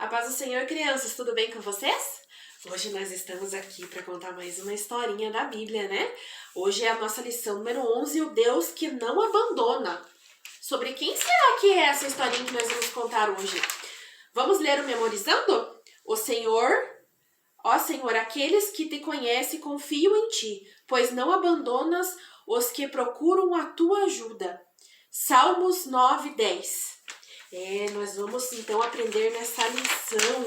A paz do Senhor, crianças, tudo bem com vocês? Hoje nós estamos aqui para contar mais uma historinha da Bíblia, né? Hoje é a nossa lição número 11, o Deus que não abandona. Sobre quem será que é essa historinha que nós vamos contar hoje? Vamos ler o memorizando? Ó Senhor, aqueles que te conhecem confiam em ti, pois não abandonas os que procuram a tua ajuda. Salmos 9:10. Nós vamos então aprender nessa lição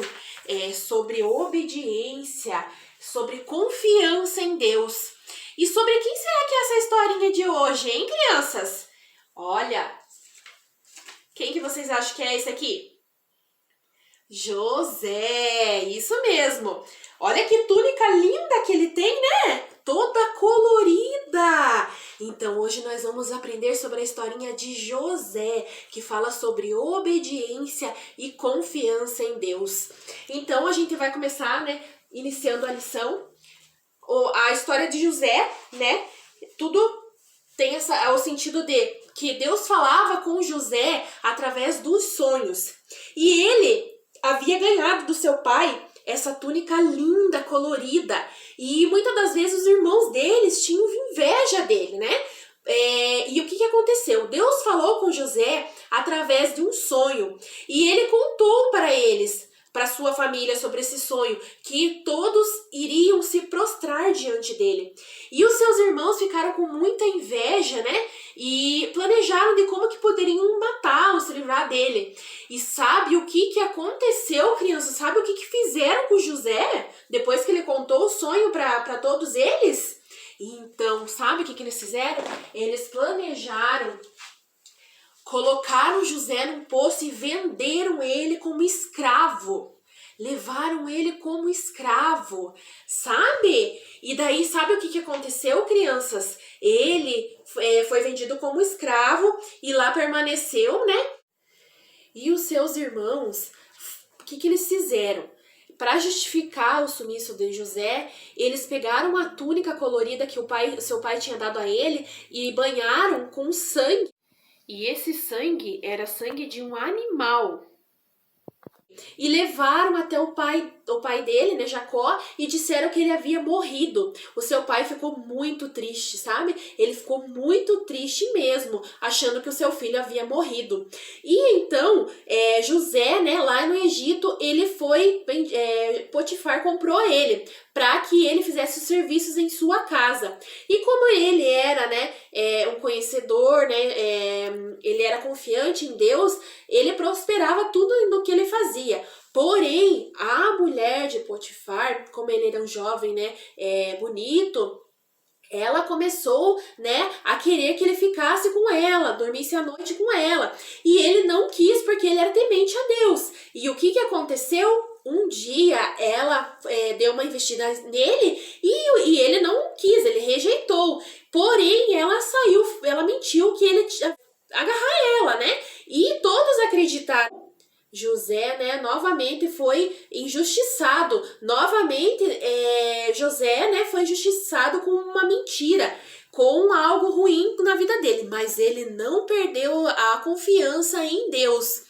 sobre obediência, sobre confiança em Deus. E sobre quem será que é essa historinha de hoje, hein, crianças? Olha, quem que vocês acham que é esse aqui? José, isso mesmo. Olha que túnica linda que ele tem, né? Toda colorida. Então, hoje nós vamos aprender sobre a historinha de José, que fala sobre obediência e confiança em Deus. Então, a gente vai começar, iniciando a lição. A história de José, tudo tem o sentido de que Deus falava com José através dos sonhos. E ele havia ganhado do seu pai essa túnica linda, colorida. E muitas das vezes os irmãos deles tinham inveja dele, né? E o que aconteceu? Deus falou com José através de um sonho. E ele contou para eles, para sua família, sobre esse sonho, que todos iriam se prostrar diante dele. E os seus irmãos ficaram com muita inveja, e planejaram de como que poderiam matá-lo, se livrar dele. E sabe o que aconteceu, crianças? Sabe o que fizeram com José, depois que ele contou o sonho para todos eles? Então, sabe o que eles fizeram? Eles planejaram, colocaram José num poço e venderam ele como escravo. Levaram ele como escravo, sabe? E daí, sabe o que aconteceu, crianças? Ele foi vendido como escravo e lá permaneceu, E os seus irmãos, o que eles fizeram? Para justificar o sumiço de José, eles pegaram a túnica colorida que seu pai tinha dado a ele e banharam com sangue. E esse sangue era sangue de um animal. E levaram até o pai dele, Jacó, e disseram que ele havia morrido. O seu pai ficou muito triste, sabe? Ele ficou muito triste mesmo, achando que o seu filho havia morrido. E então, José, lá no Egito, ele foi, Potifar comprou ele, para que ele fizesse os serviços em sua casa. E como ele era, um conhecedor, ele era confiante em Deus, ele prosperava tudo no que ele fazia. Porém, a mulher de Potifar, como ele era um jovem, bonito, ela começou, a querer que ele ficasse com ela, dormisse à noite com ela. E ele não quis, porque ele era temente a Deus. E o que aconteceu? Um dia ela deu uma investida nele e ele não quis, ele rejeitou. Porém, ela mentiu que ele ia agarrar ela, E todos acreditaram. José, novamente foi injustiçado. Novamente, José, foi injustiçado com uma mentira, com algo ruim na vida dele. Mas ele não perdeu a confiança em Deus.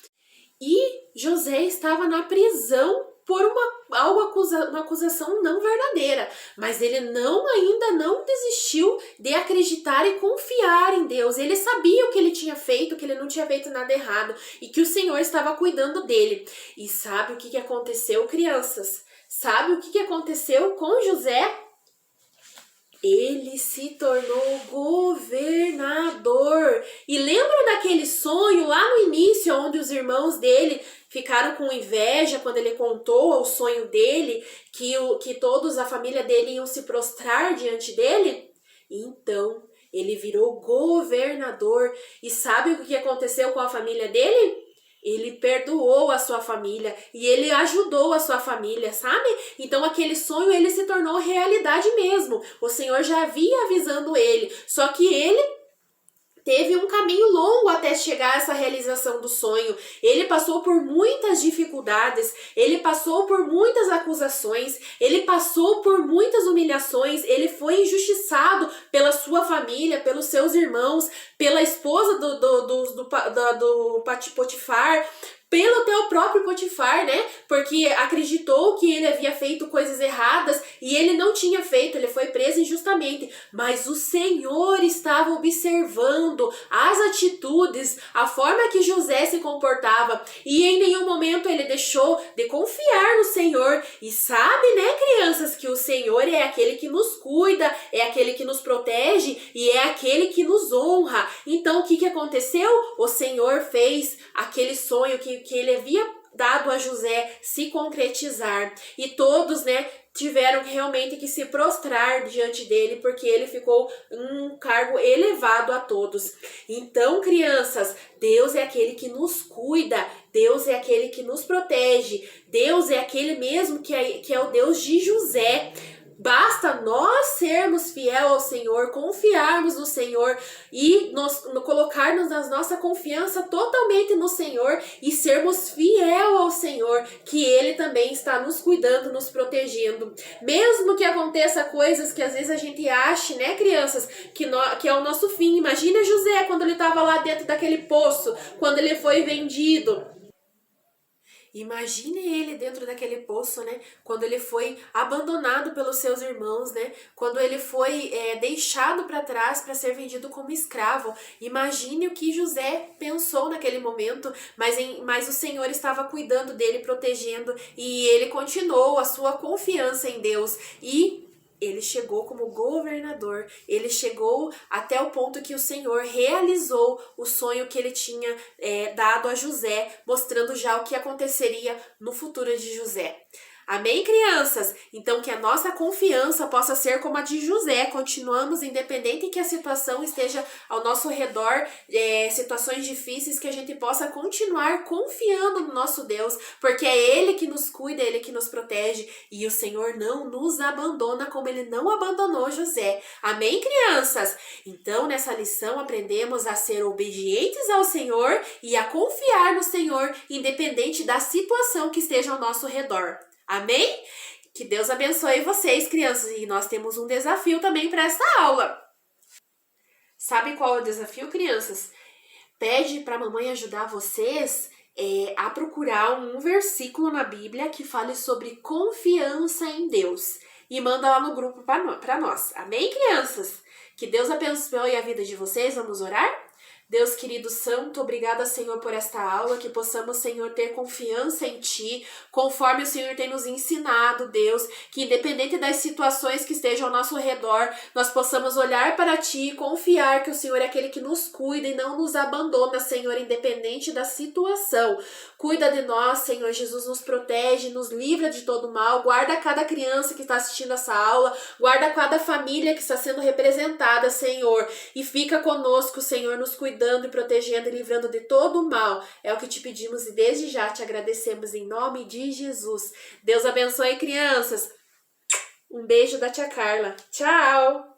E José estava na prisão por uma acusação não verdadeira. Mas ele ainda não desistiu de acreditar e confiar em Deus. Ele sabia o que ele tinha feito, que ele não tinha feito nada errado e que o Senhor estava cuidando dele. E sabe o que aconteceu, crianças? Sabe o que aconteceu com José? Ele se tornou governador. E lembram daquele sonho lá no início, onde os irmãos dele ficaram com inveja quando ele contou o sonho dele, que todos, a família dele, iam se prostrar diante dele? Então, ele virou governador. E sabe o que aconteceu com a família dele? Ele perdoou a sua família e ele ajudou a sua família, sabe? Então aquele sonho, ele se tornou realidade mesmo. O Senhor já havia avisando ele, só que ele teve um caminho longo até chegar a essa realização do sonho. Ele passou por muitas dificuldades, ele passou por muitas acusações, ele passou por muitas humilhações, ele foi injustiçado pela sua família, pelos seus irmãos, pela esposa do Potifar, pelo teu próprio Potifar, né? Porque acreditou que ele havia feito coisas erradas e ele não tinha feito, ele foi preso injustamente. Mas o Senhor estava observando as atitudes, a forma que José se comportava e em nenhum momento ele deixou de confiar no Senhor. E sabe, né, crianças, que o Senhor é aquele que nos cuida, é aquele que nos protege e é aquele que nos honra. Então, o que aconteceu? O Senhor fez aquele sonho que ele havia dado a José se concretizar. E todos, né, tiveram realmente que se prostrar diante dele, porque ele ficou um cargo elevado a todos. Então, crianças, Deus é aquele que nos cuida, Deus é aquele que nos protege, Deus é aquele mesmo que é o Deus de José. Basta nós sermos fiel ao Senhor, confiarmos no Senhor e colocarmos a nossa confiança totalmente no Senhor e sermos fiel ao Senhor, que Ele também está nos cuidando, nos protegendo. Mesmo que aconteça coisas que às vezes a gente ache, né, crianças, que é o nosso fim. Imagina José quando ele estava lá dentro daquele poço, quando ele foi vendido. Imagine ele dentro daquele poço, né? Quando ele foi abandonado pelos seus irmãos, né? Quando ele foi deixado para trás para ser vendido como escravo. Imagine o que José pensou naquele momento, mas o Senhor estava cuidando dele, protegendo, e ele continuou a sua confiança em Deus. E ele chegou como governador, ele chegou até o ponto que o Senhor realizou o sonho que ele tinha dado a José, mostrando já o que aconteceria no futuro de José. Amém, crianças? Então, que a nossa confiança possa ser como a de José. Continuamos, independente que a situação esteja ao nosso redor, situações difíceis, que a gente possa continuar confiando no nosso Deus, porque é Ele que nos cuida, é Ele que nos protege, e o Senhor não nos abandona como Ele não abandonou José. Amém, crianças? Então, nessa lição, aprendemos a ser obedientes ao Senhor e a confiar no Senhor, independente da situação que esteja ao nosso redor. Amém? Que Deus abençoe vocês, crianças. E nós temos um desafio também para esta aula. Sabe qual é o desafio, crianças? Pede para a mamãe ajudar vocês a procurar um versículo na Bíblia que fale sobre confiança em Deus. E manda lá no grupo para nós. Amém, crianças? Que Deus abençoe a vida de vocês. Vamos orar? Deus querido santo, obrigada, Senhor, por esta aula, que possamos, Senhor, ter confiança em Ti, conforme o Senhor tem nos ensinado, Deus, que independente das situações que estejam ao nosso redor, nós possamos olhar para Ti e confiar que o Senhor é aquele que nos cuida e não nos abandona, Senhor, independente da situação. Cuida de nós, Senhor Jesus, nos protege, nos livra de todo mal, guarda cada criança que está assistindo essa aula, guarda cada família que está sendo representada, Senhor, e fica conosco, Senhor, nos cuidando e protegendo e livrando de todo o mal. É o que te pedimos e desde já te agradecemos em nome de Jesus. Deus abençoe, crianças. Um beijo da tia Carla. Tchau!